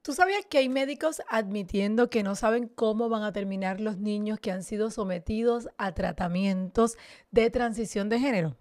¿Tú sabías que hay médicos admitiendo que no saben cómo van a terminar los niños que han sido sometidos a tratamientos de transición de género?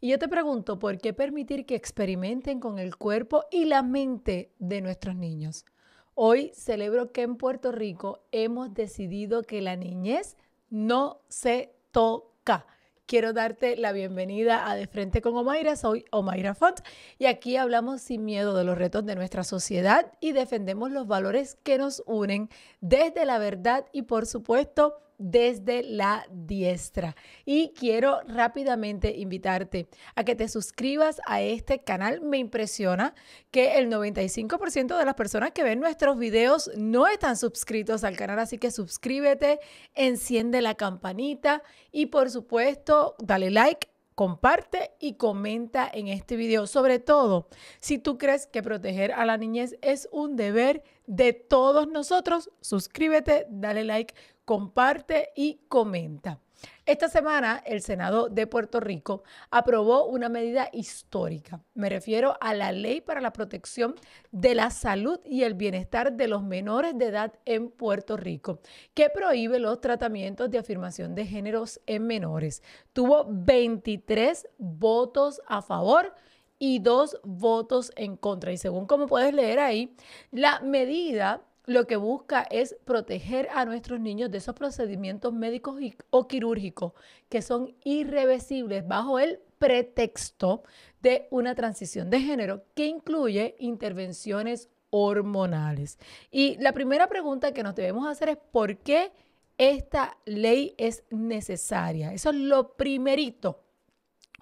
Y yo te pregunto, ¿por qué permitir que experimenten con el cuerpo y la mente de nuestros niños? Hoy celebro que en Puerto Rico hemos decidido que la niñez no se toca. Quiero darte la bienvenida a De Frente con Omaira. Soy Omaira Font y aquí hablamos sin miedo de los retos de nuestra sociedad y defendemos los valores que nos unen desde la verdad y, por supuesto, desde la diestra. Y quiero rápidamente invitarte a que te suscribas a este canal. Me impresiona que el 95% de las personas que ven nuestros videos no están suscritos al canal, así que suscríbete, enciende la campanita y, por supuesto, dale like, comparte y comenta en este video. Sobre todo, si tú crees que proteger a la niñez es un deber de todos nosotros, suscríbete, dale like, comparte y comenta. Esta semana, el Senado de Puerto Rico aprobó una medida histórica. Me refiero a la Ley para la Protección de la Salud y el Bienestar de los Menores de Edad en Puerto Rico, que prohíbe los tratamientos de afirmación de géneros en menores. Tuvo 23 votos a favor y 2 votos en contra. Y según como puedes leer ahí, la medida lo que busca es proteger a nuestros niños de esos procedimientos médicos o quirúrgicos que son irreversibles bajo el pretexto de una transición de género que incluye intervenciones hormonales. Y la primera pregunta que nos debemos hacer es ¿por qué esta ley es necesaria? Eso es lo primerito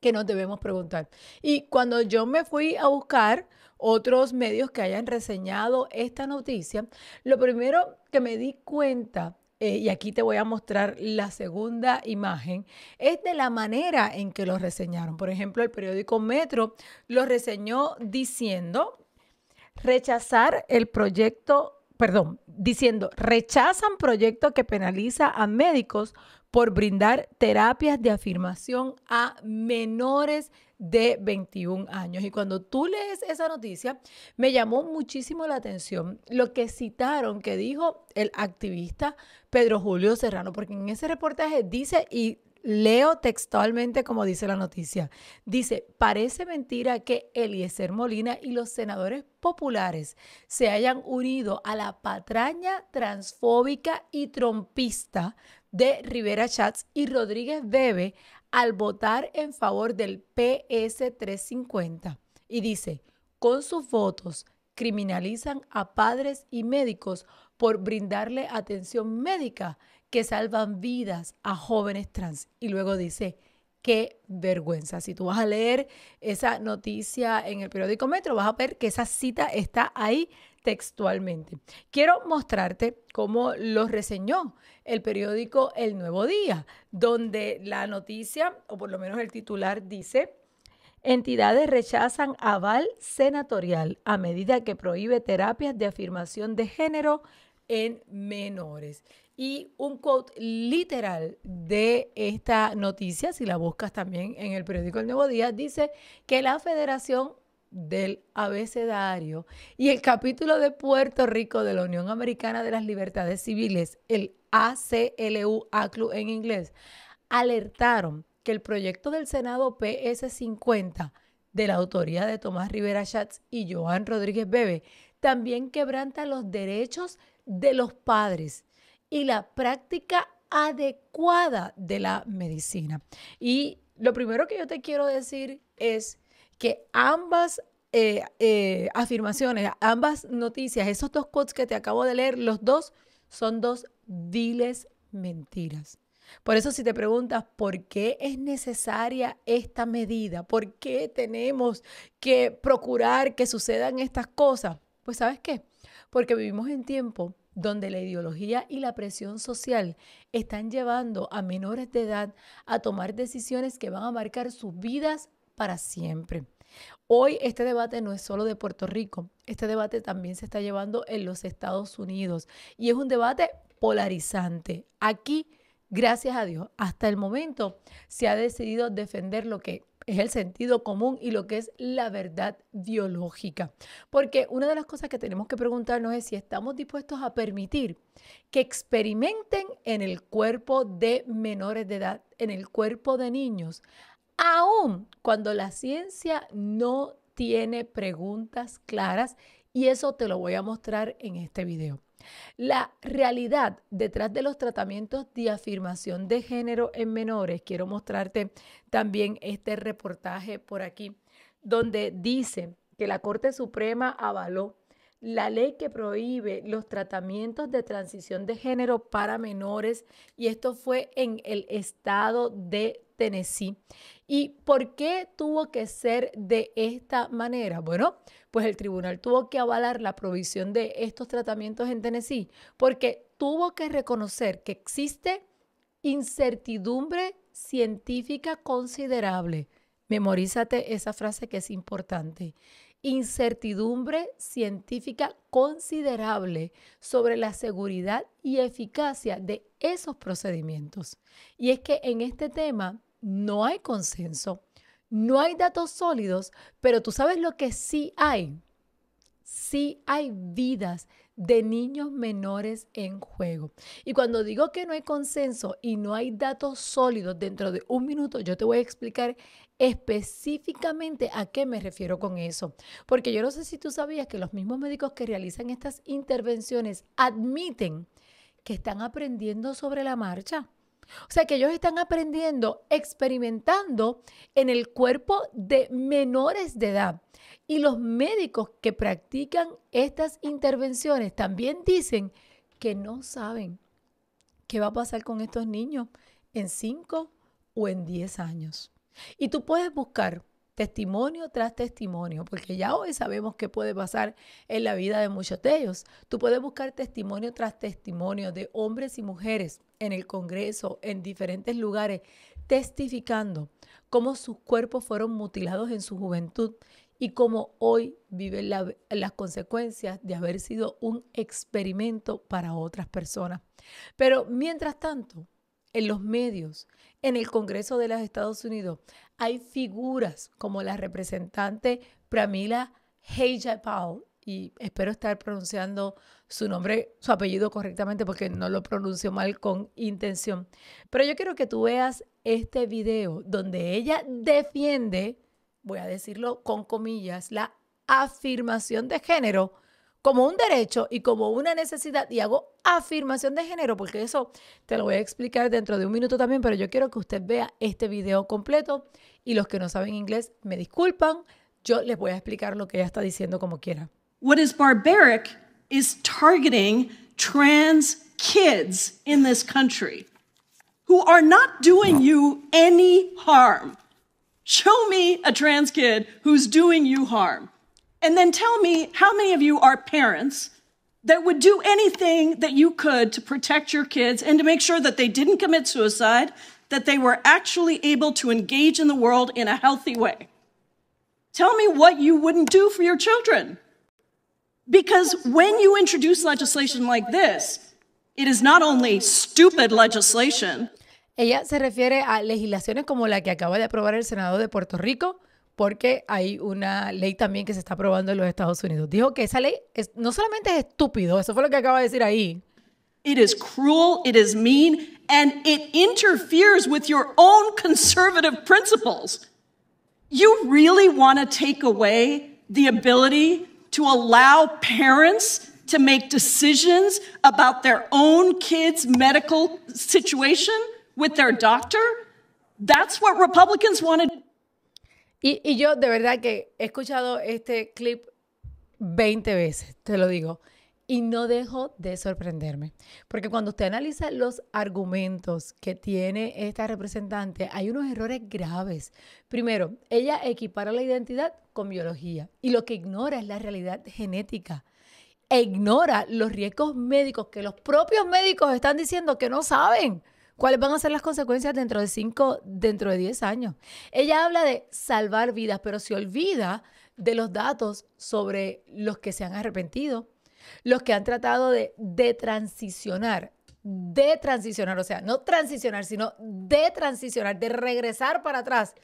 que nos debemos preguntar. Y cuando yo me fui a buscar otros medios que hayan reseñado esta noticia, lo primero que me di cuenta, y aquí te voy a mostrar la segunda imagen, es de la manera en que lo reseñaron. Por ejemplo, el periódico Metro lo reseñó diciendo rechazar el proyecto, perdón, diciendo, rechazan proyecto que penaliza a médicos por brindar terapias de afirmación a menores de 21 años. Y cuando tú lees esa noticia, me llamó muchísimo la atención lo que citaron que dijo el activista Pedro Julio Serrano, porque en ese reportaje dice, y leo textualmente como dice la noticia. Dice, parece mentira que Eliezer Molina y los senadores populares se hayan unido a la patraña transfóbica y trompista de Rivera Schatz y Rodríguez Bebe al votar en favor del PS 350. Y dice, con sus votos criminalizan a padres y médicos por brindarle atención médica que salvan vidas a jóvenes trans. Y luego dice, qué vergüenza. Si tú vas a leer esa noticia en el periódico Metro, vas a ver que esa cita está ahí textualmente. Quiero mostrarte cómo lo reseñó el periódico El Nuevo Día, donde la noticia, o por lo menos el titular, dice: entidades rechazan aval senatorial a medida que prohíbe terapias de afirmación de género en menores. Y un quote literal de esta noticia, si la buscas también en el periódico El Nuevo Día, dice que la Federación del Abecedario y el capítulo de Puerto Rico de la Unión Americana de las Libertades Civiles, el ACLU, ACLU en inglés, alertaron que el proyecto del Senado PS 50 de la autoría de Tomás Rivera Schatz y Joan Rodríguez Bebe también quebranta los derechos de los padres y la práctica adecuada de la medicina. Y lo primero que yo te quiero decir es que ambas afirmaciones, ambas noticias, esos dos quotes que te acabo de leer, los dos son dos viles mentiras. Por eso si te preguntas por qué es necesaria esta medida, por qué tenemos que procurar que sucedan estas cosas, pues ¿sabes qué? Porque vivimos en tiempos donde la ideología y la presión social están llevando a menores de edad a tomar decisiones que van a marcar sus vidas para siempre. Hoy este debate no es solo de Puerto Rico, este debate también se está llevando en los Estados Unidos y es un debate polarizante. Aquí, gracias a Dios, hasta el momento se ha decidido defender lo que es el sentido común y lo que es la verdad biológica. Porque una de las cosas que tenemos que preguntarnos es si estamos dispuestos a permitir que experimenten en el cuerpo de menores de edad, en el cuerpo de niños, aun cuando la ciencia no tiene preguntas claras, y eso te lo voy a mostrar en este video. La realidad detrás de los tratamientos de afirmación de género en menores, quiero mostrarte también este reportaje por aquí, donde dice que la Corte Suprema avaló la ley que prohíbe los tratamientos de transición de género para menores, y esto fue en el estado de Tennessee. ¿Y por qué tuvo que ser de esta manera? Bueno, pues el tribunal tuvo que avalar la provisión de estos tratamientos en Tennessee porque tuvo que reconocer que existe incertidumbre científica considerable. Memorízate esa frase que es importante. Incertidumbre científica considerable sobre la seguridad y eficacia de esos procedimientos. Y es que en este tema no hay consenso, no hay datos sólidos, pero tú sabes lo que sí hay. Sí hay vidas de niños menores en juego. Y cuando digo que no hay consenso y no hay datos sólidos, dentro de un minuto yo te voy a explicar específicamente a qué me refiero con eso. Porque yo no sé si tú sabías que los mismos médicos que realizan estas intervenciones admiten que están aprendiendo sobre la marcha. O sea, que ellos están aprendiendo, experimentando en el cuerpo de menores de edad. Y los médicos que practican estas intervenciones también dicen que no saben qué va a pasar con estos niños en 5 o en 10 años. Y tú puedes buscar testimonio tras testimonio, porque ya hoy sabemos qué puede pasar en la vida de muchos de ellos. Tú puedes buscar testimonio tras testimonio de hombres y mujeres en el Congreso, en diferentes lugares, testificando cómo sus cuerpos fueron mutilados en su juventud y cómo hoy viven las consecuencias de haber sido un experimento para otras personas. Pero mientras tanto, en los medios, en el Congreso de los Estados Unidos, hay figuras como la representante Pramila Jayapal, y espero estar pronunciando su apellido correctamente porque no lo pronuncio mal con intención. Pero yo quiero que tú veas este video donde ella defiende, voy a decirlo con comillas, la afirmación de género como un derecho y como una necesidad, y hago afirmación de género porque eso te lo voy a explicar dentro de un minuto también, pero yo quiero que usted vea este video completo, y los que no saben inglés me disculpan, yo les voy a explicar lo que ella está diciendo como quiera. What is barbaric is targeting trans kids in this country who are not doing you any harm. Show me a trans kid who's doing you harm. And then tell me how many of you are parents that would do anything that you could to protect your kids and to make sure that they didn't commit suicide, that they were actually able to engage in the world in a healthy way. Tell me what you wouldn't do for your children. Because when you introduce legislation like this, it is not only stupid legislation. Ella se refiere a legislaciones como la que acaba de aprobar el Senado de Puerto Rico, porque hay una ley también que se está aprobando en los Estados Unidos. Dijo que esa ley no solamente es estúpido, eso fue lo que acaba de decir ahí. It is cruel, it is mean, and it interferes with your own conservative principles. You really want to take away the ability to allow parents to make decisions about their own kids' medical situation with their doctor? That's what Republicans wanted. Y yo de verdad que he escuchado este clip 20 veces, te lo digo, y no dejo de sorprenderme. Porque cuando usted analiza los argumentos que tiene esta representante, hay unos errores graves. Primero, ella equipara la identidad con biología, y lo que ignora es la realidad genética. E ignora los riesgos médicos que los propios médicos están diciendo que no saben cuáles van a ser las consecuencias dentro de 5, dentro de 10 años. Ella habla de salvar vidas, pero se olvida de los datos sobre los que se han arrepentido, los que han tratado de transicionar, o sea, no transicionar, sino de transicionar, de regresar para atrás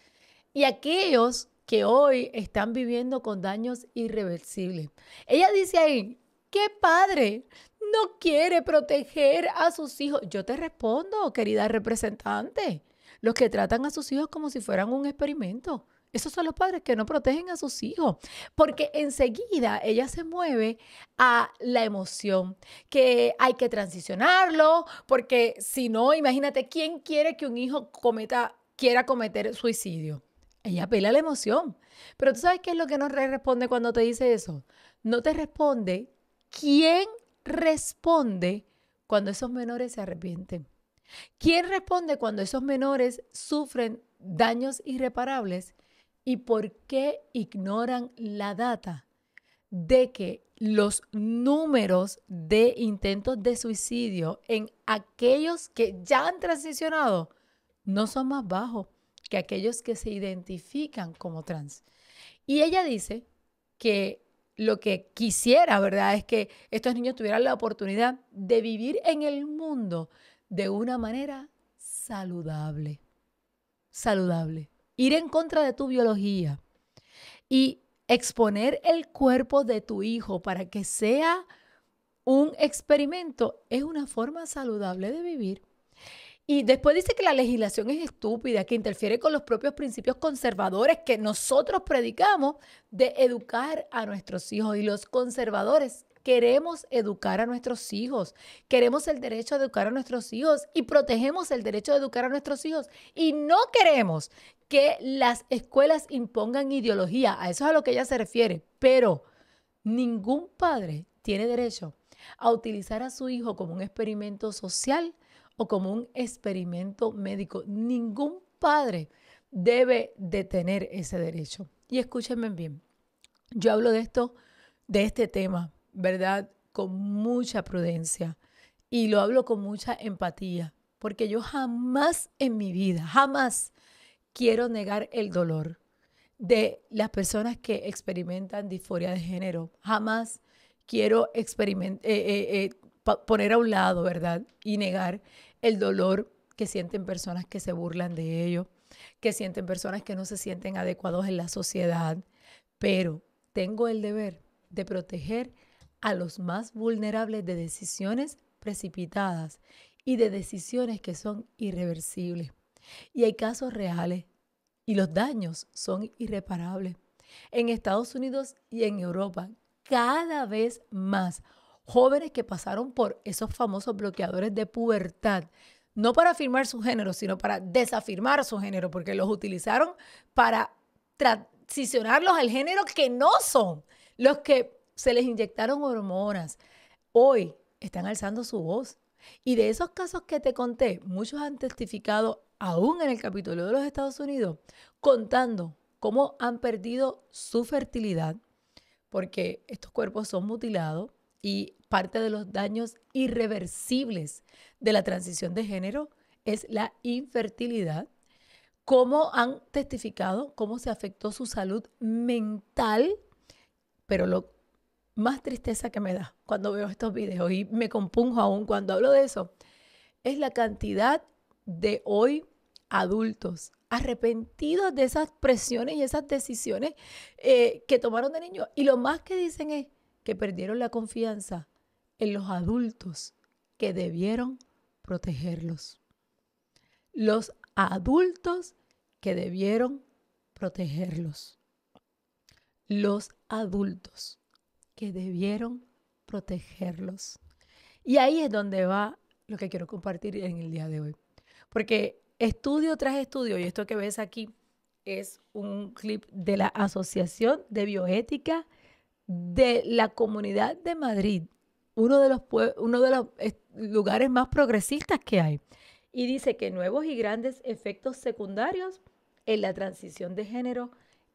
y aquellos que hoy están viviendo con daños irreversibles. Ella dice ahí, ¿qué padre no quiere proteger a sus hijos? Yo te respondo, querida representante, los que tratan a sus hijos como si fueran un experimento. Esos son los padres que no protegen a sus hijos, porque enseguida ella se mueve a la emoción, que hay que transicionarlo, porque si no, imagínate, ¿quién quiere que un hijo quiera cometer suicidio? Ella apela a la emoción. Pero ¿tú sabes qué es lo que no responde cuando te dice eso? No te responde quién responde cuando esos menores se arrepienten. ¿Quién responde cuando esos menores sufren daños irreparables? ¿Y por qué ignoran la data de que los números de intentos de suicidio en aquellos que ya han transicionado no son más bajos que aquellos que se identifican como trans? Y ella dice que lo que quisiera, ¿verdad?, es que estos niños tuvieran la oportunidad de vivir en el mundo de una manera saludable. Saludable. Ir en contra de tu biología y exponer el cuerpo de tu hijo para que sea un experimento es una forma saludable de vivir. Y después dice que la legislación es estúpida, que interfiere con los propios principios conservadores que nosotros predicamos de educar a nuestros hijos. Y los conservadores queremos educar a nuestros hijos, queremos el derecho a educar a nuestros hijos y protegemos el derecho de educar a nuestros hijos. Y no queremos que las escuelas impongan ideología, a eso es a lo que ella se refiere. Pero ningún padre tiene derecho a utilizar a su hijo como un experimento social o como un experimento médico. Ningún padre debe de tener ese derecho. Y escúchenme bien, yo hablo de este tema, ¿verdad?, con mucha prudencia y lo hablo con mucha empatía, porque yo jamás en mi vida, jamás quiero negar el dolor de las personas que experimentan disforia de género. Jamás quiero poner a un lado, ¿verdad?, y negar el dolor que sienten personas que se burlan de ello, que sienten personas que no se sienten adecuados en la sociedad. Pero tengo el deber de proteger a los más vulnerables de decisiones precipitadas y de decisiones que son irreversibles. Y hay casos reales y los daños son irreparables. En Estados Unidos y en Europa, cada vez más jóvenes que pasaron por esos famosos bloqueadores de pubertad, no para afirmar su género, sino para desafirmar su género, porque los utilizaron para transicionarlos al género que no son, los que se les inyectaron hormonas. Hoy están alzando su voz. Y de esos casos que te conté, muchos han testificado aún en el Capitolio de los Estados Unidos, contando cómo han perdido su fertilidad, porque estos cuerpos son mutilados y parte de los daños irreversibles de la transición de género es la infertilidad. Cómo han testificado cómo se afectó su salud mental, pero lo más tristeza que me da cuando veo estos videos y me compunjo aún cuando hablo de eso, es la cantidad de hoy adultos arrepentidos de esas presiones y esas decisiones que tomaron de niños. Y lo más que dicen es que perdieron la confianza en los adultos que debieron protegerlos. Los adultos que debieron protegerlos. Los adultos que debieron protegerlos. Y ahí es donde va lo que quiero compartir en el día de hoy. Porque estudio tras estudio, y esto que ves aquí es un clip de la Asociación de Bioética de la Comunidad de Madrid, uno de los lugares más progresistas que hay. Y dice que nuevos y grandes efectos secundarios en la transición de género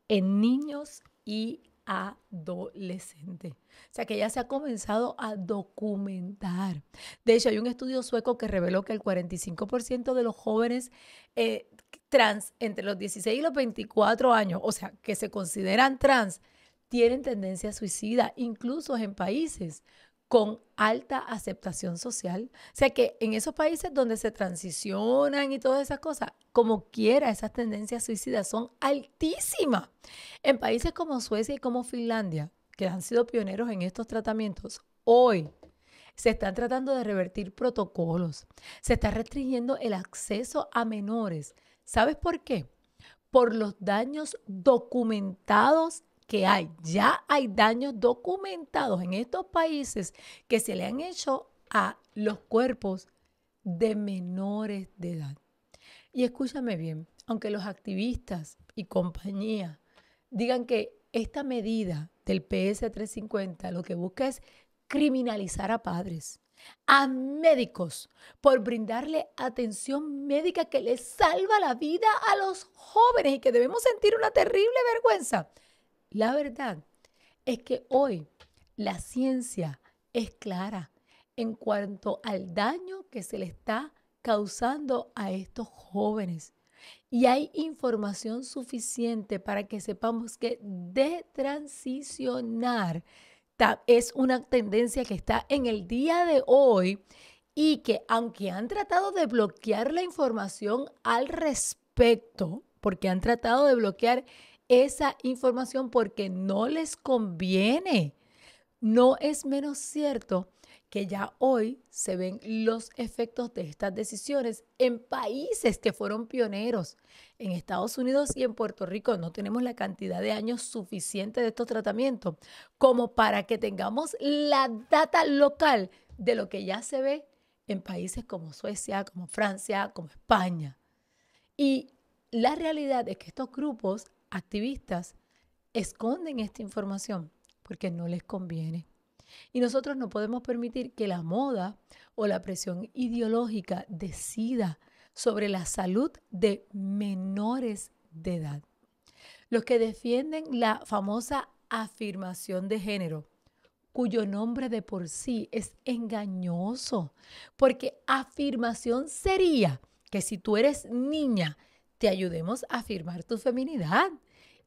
en niños y adolescentes. O sea que ya se ha comenzado a documentar. De hecho, hay un estudio sueco que reveló que el 45% de los jóvenes trans entre los 16 y los 24 años, o sea, que se consideran trans, tienen tendencia suicida, incluso en países con alta aceptación social. O sea que en esos países donde se transicionan y todas esas cosas, como quiera, esas tendencias suicidas son altísimas. En países como Suecia y como Finlandia, que han sido pioneros en estos tratamientos, hoy se están tratando de revertir protocolos, se está restringiendo el acceso a menores. ¿Sabes por qué? Por los daños documentados que hay. Ya hay daños documentados en estos países que se le han hecho a los cuerpos de menores de edad. Y escúchame bien, aunque los activistas y compañía digan que esta medida del PS350 lo que busca es criminalizar a padres, a médicos, por brindarle atención médica que les salva la vida a los jóvenes y que debemos sentir una terrible vergüenza. La verdad es que hoy la ciencia es clara en cuanto al daño que se le está causando a estos jóvenes. Y hay información suficiente para que sepamos que detransicionar es una tendencia que está en el día de hoy y que aunque han tratado de bloquear la información al respecto, porque han tratado de bloquear esa información porque no les conviene, no es menos cierto que ya hoy se ven los efectos de estas decisiones en países que fueron pioneros. En Estados Unidos y en Puerto Rico no tenemos la cantidad de años suficiente de estos tratamientos como para que tengamos la data local de lo que ya se ve en países como Suecia, como Francia, como España. Y la realidad es que estos grupos activistas esconden esta información porque no les conviene. Y nosotros no podemos permitir que la moda o la presión ideológica decida sobre la salud de menores de edad. Los que defienden la famosa afirmación de género, cuyo nombre de por sí es engañoso, porque afirmación sería que si tú eres niña, te ayudemos a afirmar tu feminidad.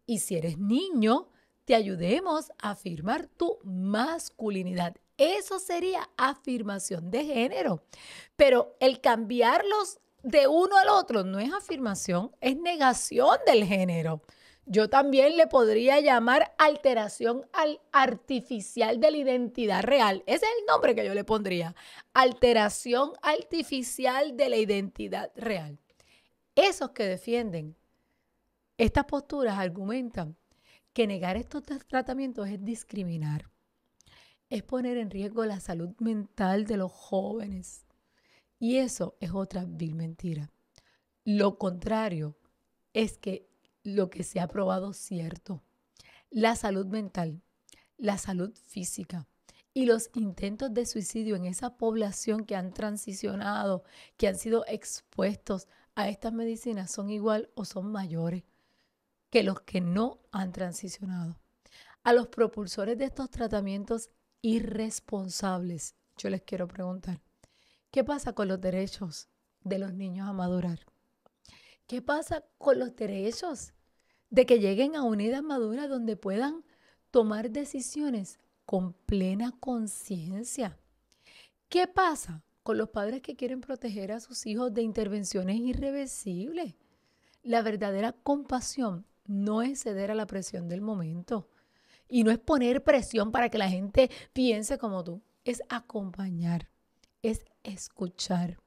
Y si eres niño, te ayudemos a afirmar tu masculinidad. Eso sería afirmación de género. Pero el cambiarlos de uno al otro no es afirmación, es negación del género. Yo también le podría llamar alteración artificial de la identidad real. Ese es el nombre que yo le pondría. Alteración artificial de la identidad real. Esos que defienden estas posturas argumentan que negar estos tratamientos es discriminar, es poner en riesgo la salud mental de los jóvenes. Y eso es otra vil mentira. Lo contrario es que lo que se ha probado cierto. La salud mental, la salud física y los intentos de suicidio en esa población que han transicionado, que han sido expuestos a estas medicinas son igual o son mayores que los que no han transicionado. A los propulsores de estos tratamientos irresponsables, yo les quiero preguntar, ¿qué pasa con los derechos de los niños a madurar? ¿Qué pasa con los derechos de que lleguen a una edad madura donde puedan tomar decisiones con plena conciencia? ¿Qué pasa con los padres que quieren proteger a sus hijos de intervenciones irreversibles? La verdadera compasión no es ceder a la presión del momento y no es poner presión para que la gente piense como tú. Es acompañar, es escuchar,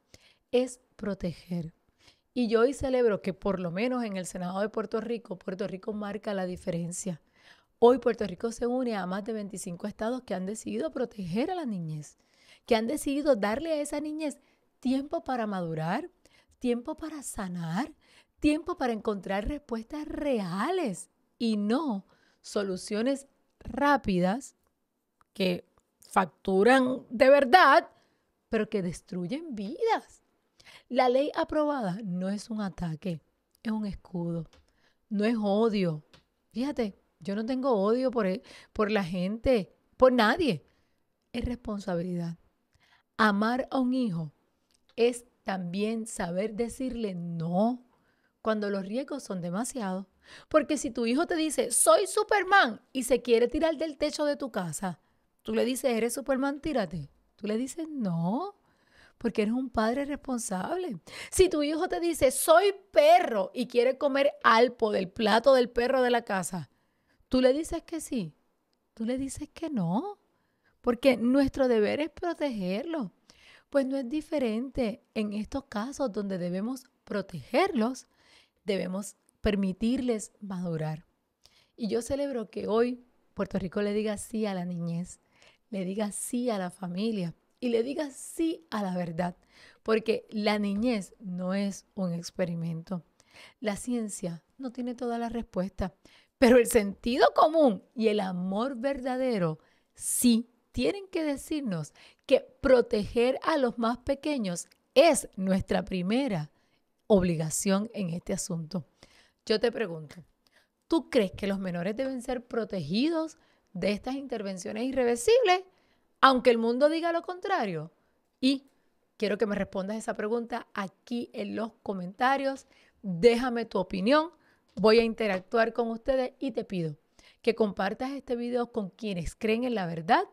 es proteger. Y yo hoy celebro que por lo menos en el Senado de Puerto Rico marca la diferencia. Hoy Puerto Rico se une a más de 25 estados que han decidido proteger a la niñez, que han decidido darle a esa niñez tiempo para madurar, tiempo para sanar, tiempo para encontrar respuestas reales y no soluciones rápidas que facturan de verdad, pero que destruyen vidas. La ley aprobada no es un ataque, es un escudo, no es odio. Fíjate, yo no tengo odio por la gente, por nadie. Es responsabilidad. Amar a un hijo es también saber decirle no cuando los riesgos son demasiados. Porque si tu hijo te dice, soy Superman, y se quiere tirar del techo de tu casa, Tú le dices, eres Superman, tírate. Tú le dices, no, porque eres un padre responsable. Si tu hijo te dice, soy perro y quiere comer alpo del plato del perro de la casa, tú le dices que sí, tú le dices que no, porque nuestro deber es protegerlo. Pues no es diferente en estos casos donde debemos protegerlos, debemos permitirles madurar. Y yo celebro que hoy Puerto Rico le diga sí a la niñez, le diga sí a la familia y le diga sí a la verdad, porque la niñez no es un experimento. La ciencia no tiene todas las respuestas, pero el sentido común y el amor verdadero sí tienen que decirnos que proteger a los más pequeños es nuestra primera obligación en este asunto. Yo te pregunto, ¿tú crees que los menores deben ser protegidos de estas intervenciones irreversibles, aunque el mundo diga lo contrario? Y quiero que me respondas esa pregunta aquí en los comentarios. Déjame tu opinión. Voy a interactuar con ustedes y te pido que compartas este video con quienes creen en la verdad,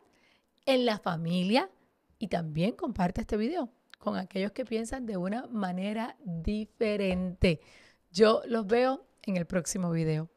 en la familia, y también comparte este video con aquellos que piensan de una manera diferente. Yo los veo en el próximo video.